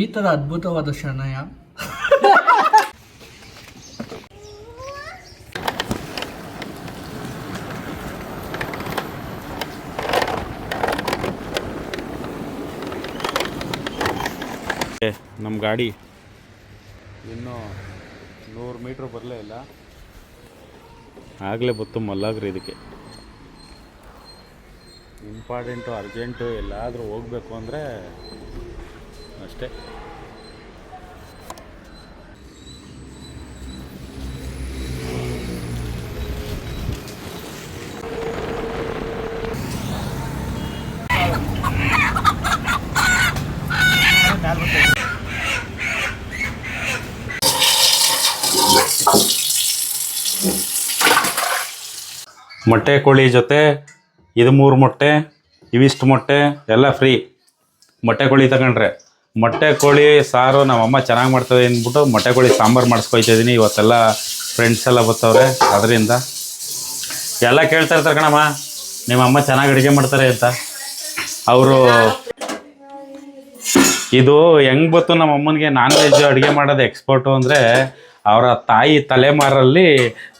ಈ ತರ ಅದ್ಭುತವಾದ ಶನಯ ನಮ್ಮ ಗಾಡಿ ಇನ್ನೂ 100 ಮೀಟ್ರ್ ಬರಲೇ ಇಲ್ಲ, ಆಗಲೇ ಬತ್ತು ಮಲ್ಲಾಗ್ರಿ. ಇದಕ್ಕೆ ಇಂಪಾರ್ಟೆಂಟು ಅರ್ಜೆಂಟು ಎಲ್ಲಾದರೂ ಹೋಗಬೇಕು ಅಂದರೆ ಅಷ್ಟೇ. ಮೊಟ್ಟೆ ಕೋಳಿ ಜೊತೆ ಇದು 3 ಮೊಟ್ಟೆ, ಇವಿಷ್ಟು ಮೊಟ್ಟೆ ಎಲ್ಲ ಫ್ರೀ. ಮೊಟ್ಟೆ ಕೋಳಿ ತಗೊಂಡ್ರೆ ಮೊಟ್ಟೆ ಕೋಳಿ ಸಾರು ನಮ್ಮಮ್ಮ ಚೆನ್ನಾಗಿ ಮಾಡ್ತದೆ ಅಂದ್ಬಿಟ್ಟು ಮೊಟ್ಟೆ ಕೋಳಿ ಸಾಂಬಾರು ಮಾಡಿಸ್ಕೊಯ್ತಿದ್ದೀನಿ. ಇವತ್ತೆಲ್ಲ ಫ್ರೆಂಡ್ಸ್ ಎಲ್ಲ ಬರ್ತಾವ್ರೆ, ಅದರಿಂದ ಎಲ್ಲ ಕೇಳ್ತಾ ಇರ್ತಾರೆ ಕಣಮ್ಮ ನಿಮ್ಮ ಅಮ್ಮ ಚೆನ್ನಾಗಿ ಅಡುಗೆ ಮಾಡ್ತಾರೆ ಅಂತ. ಅವರು ಇದು ಹೆಂಗೆ ಗೊತ್ತು ನಮ್ಮ ಅಮ್ಮನಿಗೆ ನಾನ್ ವೆಜ್ ಅಡುಗೆ ಮಾಡೋದು ಎಕ್ಸ್ಪರ್ಟು ಅಂದರೆ ಅವರ ತಾಯಿ ತಲೆಮಾರಲ್ಲಿ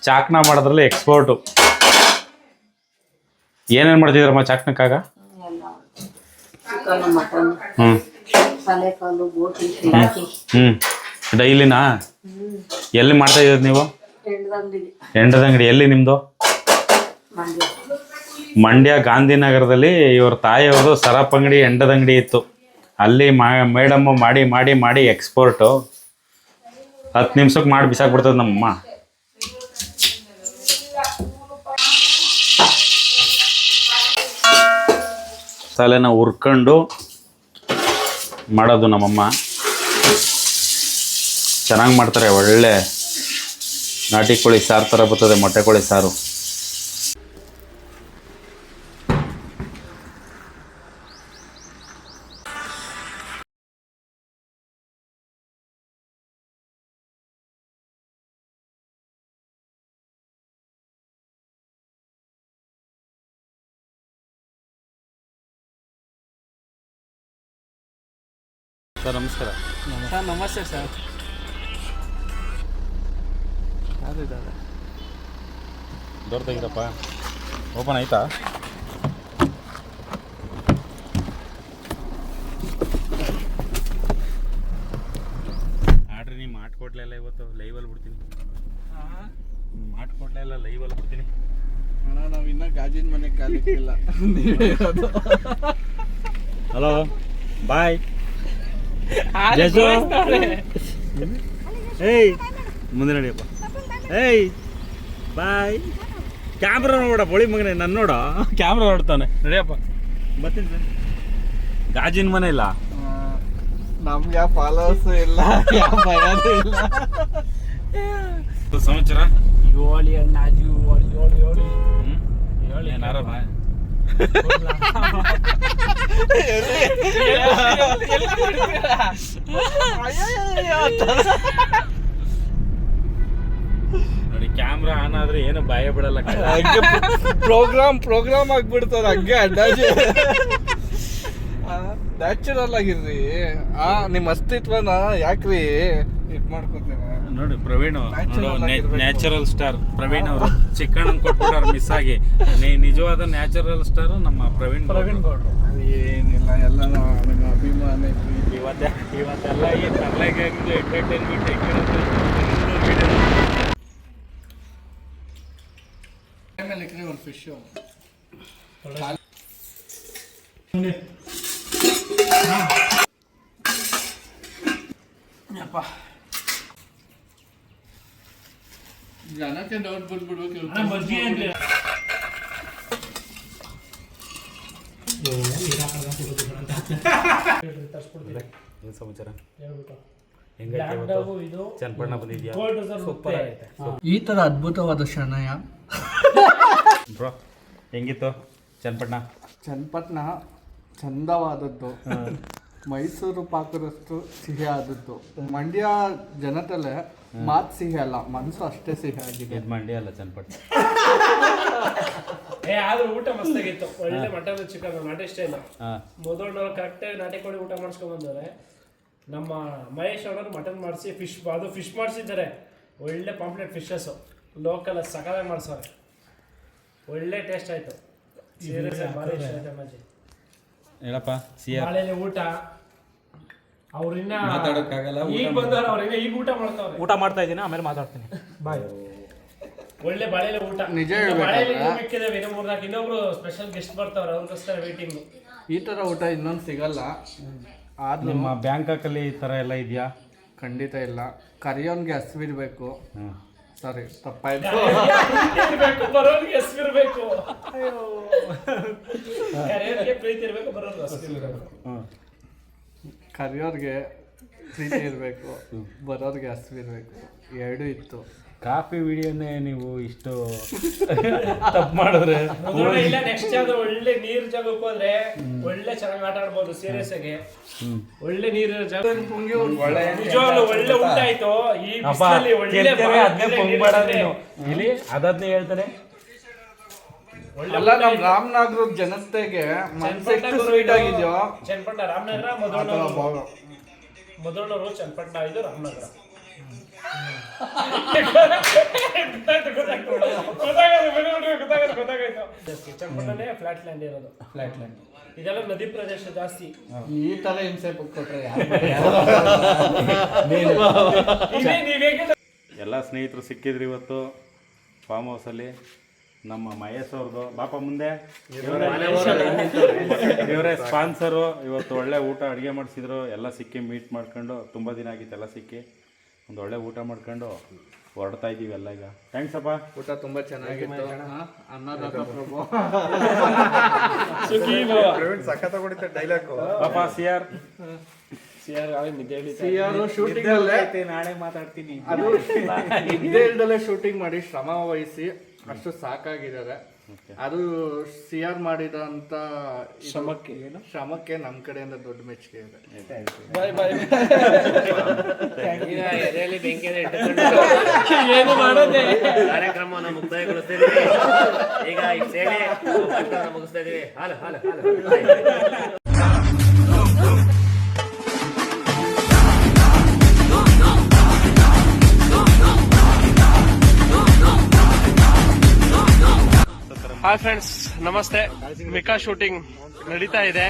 ಚಾಕ್ನ ಮಾಡೋದ್ರಲ್ಲಿ ಎಕ್ಸ್ಪರ್ಟು. ಏನೇನು ಮಾಡ್ತಿದ್ರಮ್ಮ ಚಾಕ್ನಕ್ಕಾಗ? ಡೈಲಿನಾ? ಎಲ್ಲಿ ಮಾಡ್ತಾ ಇರೋದು ನೀವು? ಎಂಡದ ಅಂಗಡಿ. ಎಲ್ಲಿ ನಿಮ್ಮದು? ಮಂಡ್ಯ ಗಾಂಧಿನಗರದಲ್ಲಿ ಇವ್ರ ತಾಯಿಯವ್ರದ್ದು ಸರಪ್ ಅಂಗಡಿ, ಎಂಡದ ಅಂಗಡಿ ಇತ್ತು. ಅಲ್ಲಿ ಮೇಡಮ್ಮು ಮಾಡಿ ಮಾಡಿ ಮಾಡಿ ಎಕ್ಸ್ಪೋರ್ಟು. 10 ನಿಮಿಷಕ್ಕೆ ಮಾಡಿ ಬಿಸಾಕ್ಬಿಡ್ತದೆ ನಮ್ಮಮ್ಮ. ಮಸಾಲೆನ ಹುರ್ಕೊಂಡು ಮಾಡೋದು ನಮ್ಮಮ್ಮ. ಚೆನ್ನಾಗಿ ಮಾಡ್ತಾರೆ, ಒಳ್ಳೆ ನಾಟಿ ಕೋಳಿ ಸಾರು ಥರ ಬರ್ತದೆ ಮೊಟ್ಟೆ ಕೋಳಿ ಸಾರು. ಸರ್ ನಮಸ್ಕಾರ. ಸರ್ ನಮಸ್ತೆ ಸರ್. ಡೋರ್ ತೆಗಿರಪ್ಪ. ಓಪನ್ ಆಯ್ತಾ? ಆಡ್ರಿ ನೀವು ಮಾಡ್ಕೊಡ್ಲೆಲ್ಲ ಇವತ್ತು ಲೈವಲ್ಲಿ ಬಿಡ್ತೀನಿ. ಮಾಡ್ಕೊಡ್ಲೆಲ್ಲ ಲೈವಲ್ಲಿ ಬಿಡ್ತೀನಿ. ಅಣ್ಣ ನಾವು ಇನ್ನೂ ಗಾಜಿನ ಮನೆ ಕಾಲಿಕ್ಕಿಲ್ಲ. ಹಲೋ ಬಾಯ್. ಏಯ್ ಮುಂದೆ ನಡಿಯಪ್ಪ. ಏಯ್ ಬಾಯ್. ಕ್ಯಾಮ್ರಾ ನೋಡ ಬೊಳಿ ಮಗನೇ, ನನ್ನ ನೋಡ ಕ್ಯಾಮ್ರಾ ನೋಡ್ತಾನೆ. ನಡಿಯಪ್ಪ ಬರ್ತೀನಿ ಸರ್. ಗಾಜಿನ ಮನೆ ಇಲ್ಲ ನಮ್ಗೆ ಫಾಲೋವರ್ಸ್ ಇಲ್ಲ, ಭಯನೂ ಇಲ್ಲ. ಸಮಾಚಾರ ಏಳಿ ಅಣ್ಣ, ಏಳಿ ಏನಾರ ನೋಡಿ ಕ್ಯಾಮ್ರಾ ಆನ್ ಆದ್ರೆ ಏನು ಭಯ ಬಿಡಲ್ಲ. ಪ್ರೋಗ್ರಾಮ್ ಆಗ್ಬಿಡ್ತಾರ ಹಂಗೆ ಅಡ್ಡಾಜಿ. ನ್ಯಾಚುರಲ್ ಆಗಿರ್ರಿ. ನಿಮ್ಮ ಅಸ್ತಿತ್ವನ ಯಾಕ್ರಿ ಇದ್ ಮಾಡ್ಕೊತೀರ ನೋಡಿ. ಪ್ರವೀಣ್ ನ್ಯಾಚುರಲ್ ಸ್ಟಾರ್ ಪ್ರವೀಣ್ ಅವರು ಚಿಕ್ಕಣ್ಣನ್ ಕೊಟ್ಬಿಟ್ಟಾರ ಮಿಸ್ ಆಗಿ. ನಿಜವಾದ ನ್ಯಾಚುರಲ್ ಸ್ಟಾರ್ ನಮ್ಮ ಪ್ರವೀಣ್ ಗೌಡ್ರು. ಏನಿಲ್ಲ, ಎಲ್ಲ ನನ್ನ ಅಭಿಮಾನ. ಇವತ್ತೆಲ್ಲ ಈ ತರಲೆಗೆ ಎಂಟರ್ಟೈನ್ಮೆಂಟ್ ಒಂದು ಫಿಶು ಜನಕ್ಕೆ ಡೌಟ್ ಬಂದ್ಬಿಡ್ಬೇಕು. ಏನು ಸಮಾಚಾರ? ಚನ್ನಪಣ್ಣ ಬಂದಿದ್ಯಾ? ಸೂಪರ್ ಆಗಿದೆ. ಈ ತರ ಅದ್ಭುತವಾದ ಶನಯ ಬ್ರೋ ಹೆಂಗಿತ್ತು ಚನ್ನಪಟ್ಟಣ? ಚನ್ನಪಟ್ಟಣ ಚಂದವಾದದ್ದು, ಮೈಸೂರು ಪಾಕದಷ್ಟು ಸಿಹಿ ಆದದ್ದು. ಮಂಡ್ಯ ಜನತೆಲೆ ಮಾತು ಸಿಹಿ ಅಲ್ಲ, ಮನಸ್ಸು ಅಷ್ಟೇ ಸಿಹಿ ಆಗಿದೆ. ಇದು ಮಂಡ್ಯ ಅಲ್ಲ, ಚನ್ನಪಟ್ಟಣ. ಆದ್ರೂ ಊಟ ಮಸ್ತಾಗಿತ್ತು. ಒಳ್ಳೆ ಮಟನ್ ಚಿಕನ್ ನಾಟಿ ಸ್ಟೈಲ್. ಮೊದಲನವ್ರು ಕರೆಕ್ಟ್ ನಾಟಿ ಕೋಳಿ ಊಟ ಮಾಡಿಸ್ಕೊಂಡ್ ಬಂದವ್ರೆ. ನಮ್ಮ ಮಹೇಶ್ ಅವರು ಮಟನ್ ಮಾಡಿಸಿ ಫಿಶ್ ಮಾಡಿಸಿದ್ದಾರೆ. ಒಳ್ಳೆ ಪಾಂಪ್ಲೆಟ್ ಫಿಶಸ್ ಲೋಕಲ್ ಸಕಾಲಾಗಿ ಮಾಡಿಸೋರೆ. ಒಳ್ಳೆ ಟೇಸ್ಟ್ ಆಯ್ತು. ಸೀರಿಯಸ್ ಭಾರಿ ಇಷ್ಟ ಆಯ್ತು ಅಮ್ಮಾಜಿ. ಹೇಳಪ್ಪ ಬಾಳೆಲೆ ಊಟ. ಅವ್ರಿನ್ನ ಈಗ ಬಂದವ್ರ ಅವ್ರಿನ್ನ ಈಗ ಊಟ ಮಾಡ್ತಾವ್ರೆ. ಊಟ ಮಾಡ್ತಾ ಇದ್ದೀನಿ, ಆಮೇಲೆ ಮಾತಾಡ್ತೀನಿ. ಬಾಯ್. ಒಳ್ಳೆ ಬಾಳೆಲೆ ಊಟ. ನಿಜ ಮಿಕ್ಕಿದ್ದೇವೆ ಇನ್ನು 3-4 ಇನ್ನೊಬ್ರು ಸ್ಪೆಷಲ್ ಗೆಸ್ಟ್ ಬರ್ತಾವ್ರೆ, ಅವ್ರಿಗೋಸ್ಕರ ವೇಟಿಂಗ್. ಈ ತರ ಊಟ ಇನ್ನೊಂದು ಸಿಗಲ್ಲ. ಆದ್ರೂ ನಿಮ್ಮ ಬ್ಯಾಂಕಾಕಲ್ಲಿ ಈ ಥರ ಎಲ್ಲ ಇದೆಯಾ? ಖಂಡಿತ ಇಲ್ಲ. ಕರಿಯೋನ್ಗೆ ಹಸಿವಿರ್ಬೇಕು. ಸಾರಿ ತಪ್ಪಾಯ್ತು. ಬರೋರಿಗೆ ಹೆಸರಿರ್ಬೇಕು. ಪ್ರೀತಿ ಇರ್ಬೇಕು, ಬರೋರ್ಗೆ ಹಸಿವಿರ್ಬೇಕು. ಕರಿಯೋರ್ಗೆ ಪ್ರೀತಿ ಇರಬೇಕು, ಬರೋರ್ಗೆ ಹಸಿವಿರ್ಬೇಕು. ಎರಡೂ ಇತ್ತು. ಕಾಫಿ ವಿಡಿಯೋನೇ ನೀವು ಇಷ್ಟು ತಪ್ಪು ಮಾಡಿದ್ರೆ ಇಲ್ಲ ನೆಕ್ಸ್ಟ್ ಯಾವ್ದು ಒಳ್ಳೆ ನೀರ್ ಜಾಗಕ್ಕೆ ಹೋದ್ರೆ ಒಳ್ಳೆ ಚೆನ್ನಾಗಿ ಆಟ ಆಡ್ಬೋದು. ಸೀರಿಯಸ್ ಆಗಿ ಒಳ್ಳೆ ನೀರಿನ ಜಾಗ ನಿಜವಾಗ್ಲೂ ಒಳ್ಳೆ ಊಟ ಆಯ್ತು. ಈ ಬಿಸಿಲಲ್ಲಿ ಒಳ್ಳೆ ಇಲ್ಲಿ ಅದನ್ನೇ ಹೇಳ್ತಾನೆ. ಅಲ್ಲ ನಮ್ಮ ರಾಮನಗರ ಜನತೆಗೆ ಮನಸ್ಸೆಷ್ಟು ಸ್ವೀಟ್ ಆಗಿದೆಯೋ. ಚನ್ನಪಟ್ಟಣ ರಾಮನಗರ ಮೊದಲನೂರು ಚನ್ನಪಟ್ಟಣ ಇದು ರಾಮನಗರ. ಗೊತ್ತಾಗಾಯ್ತು. ಚನ್ನಪಟ್ಟಣನೇ ಫ್ಲಾಟ್ ಲ್ಯಾಂಡ್ ಇರೋದು. ಫ್ಲಾಟ್ ಲ್ಯಾಂಡ್ ಇದೆಲ್ಲ ನದಿ ಪ್ರದೇಶ ಜಾಸ್ತಿ. ಈ ತರ ಹಿಂಸೆ ಕೊಟ್ರೆ ಎಲ್ಲ ಸ್ನೇಹಿತರು ಸಿಕ್ಕಿದ್ರು ಇವತ್ತು ಫಾರ್ಮ್ ಹೌಸಲ್ಲಿ. ನಮ್ಮ ಮಹೇಶ್ ಅವ್ರದ್ದು ಬಾಪ ಮುಂದೆ ಇವರೇ ಸ್ಪಾನ್ಸರು. ಇವತ್ತು ಒಳ್ಳೆ ಊಟ ಅಡುಗೆ ಮಾಡಿಸಿದ್ರು. ಎಲ್ಲ ಸಿಕ್ಕಿ ಮೀಟ್ ಮಾಡ್ಕೊಂಡು ತುಂಬ ದಿನ ಆಗಿತ್ತು. ಎಲ್ಲ ಸಿಕ್ಕಿ ಒಂದು ಒಳ್ಳೆ ಊಟ ಮಾಡ್ಕೊಂಡು ಹೊರಡ್ತಾ ಇದ್ದೀವಿ ಎಲ್ಲ ಈಗ. ಥ್ಯಾಂಕ್ಸ್ ಅಪ್ಪ. ಊಟ ತುಂಬಾ ಚೆನ್ನಾಗಿತ್ತು. ಅನ್ನದಾತ ಪ್ರಭು ಪಾಪ ಸಿಆರ್ ಶೂಟಿಂಗ್ ನಾಳೆ ಮಾತಾಡ್ತೀನಿ. ಅದು ನಿದ್ದೆ ಇಲ್ದಲೇ ಶೂಟಿಂಗ್ ಮಾಡಿ ಶ್ರಮ ವಹಿಸಿ ಅಷ್ಟು ಸಾಕಾಗಿದ್ದಾರೆ. ಅದು ಸಿಆರ್ ಮಾಡಿದಂತ ಶ್ರಮಕ್ಕೆ ನಮ್ಮ ಕಡೆಯಿಂದ ದೊಡ್ಡ ಮೆಚ್ಚುಗೆ ಇದೆ. ಏನು ಮಾಡೋದೇ ಕಾರ್ಯಕ್ರಮವನ್ನು ಮುಕ್ತಾಯಗೊಳಿಸ್ತೀವಿ. ಈಗ ಸೇರಿ ಮುಗಿಸ್ತಾ ಇದೀವಿ. ಹಾಲು ಹಾಲು ಹಾಲು. ಹಾಯ್ ಫ್ರೆಂಡ್ಸ್, ನಮಸ್ತೆ. ಮಿಕಾ ಶೂಟಿಂಗ್ ನಡೀತಾ ಇದೆ.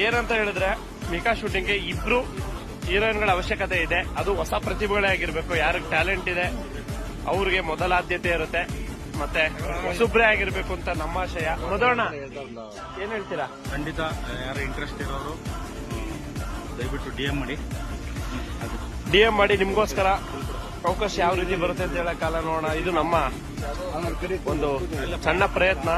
ಏನಂತ ಹೇಳಿದ್ರೆ ಮಿಕಾ ಶೂಟಿಂಗ್ಗೆ 2 ಹೀರೋಯಿನ್ಗಳ ಅವಶ್ಯಕತೆ ಇದೆ. ಅದು ಹೊಸ ಪ್ರತಿಭೆಗಳೇ ಆಗಿರ್ಬೇಕು. ಯಾರಿಗೆ ಟ್ಯಾಲೆಂಟ್ ಇದೆ ಅವ್ರಿಗೆ ಮೊದಲ ಆದ್ಯತೆ ಇರುತ್ತೆ. ಮತ್ತೆ ಹೊಸಬ್ರೇ ಆಗಿರ್ಬೇಕು ಅಂತ ನಮ್ಮ ಆಶಯ. ಮೊದಲಣ್ಣ ಏನ್ ಹೇಳ್ತೀರಾ? ಖಂಡಿತ ಯಾರು ಇಂಟ್ರೆಸ್ಟ್ ಇರೋರು ದಯವಿಟ್ಟು DM ಮಾಡಿ. DM ಮಾಡಿ. ನಿಮ್ಗೋಸ್ಕರ ಅವಕಾಶ ಯಾವ ರೀತಿ ಬರುತ್ತೆ ಅಂತ ಹೇಳಕ್ಕಾಗಲ್ಲ. ನೋಡೋಣ. ಇದು ನಮ್ಮ ಒಂದು ಸಣ್ಣ ಪ್ರಯತ್ನ.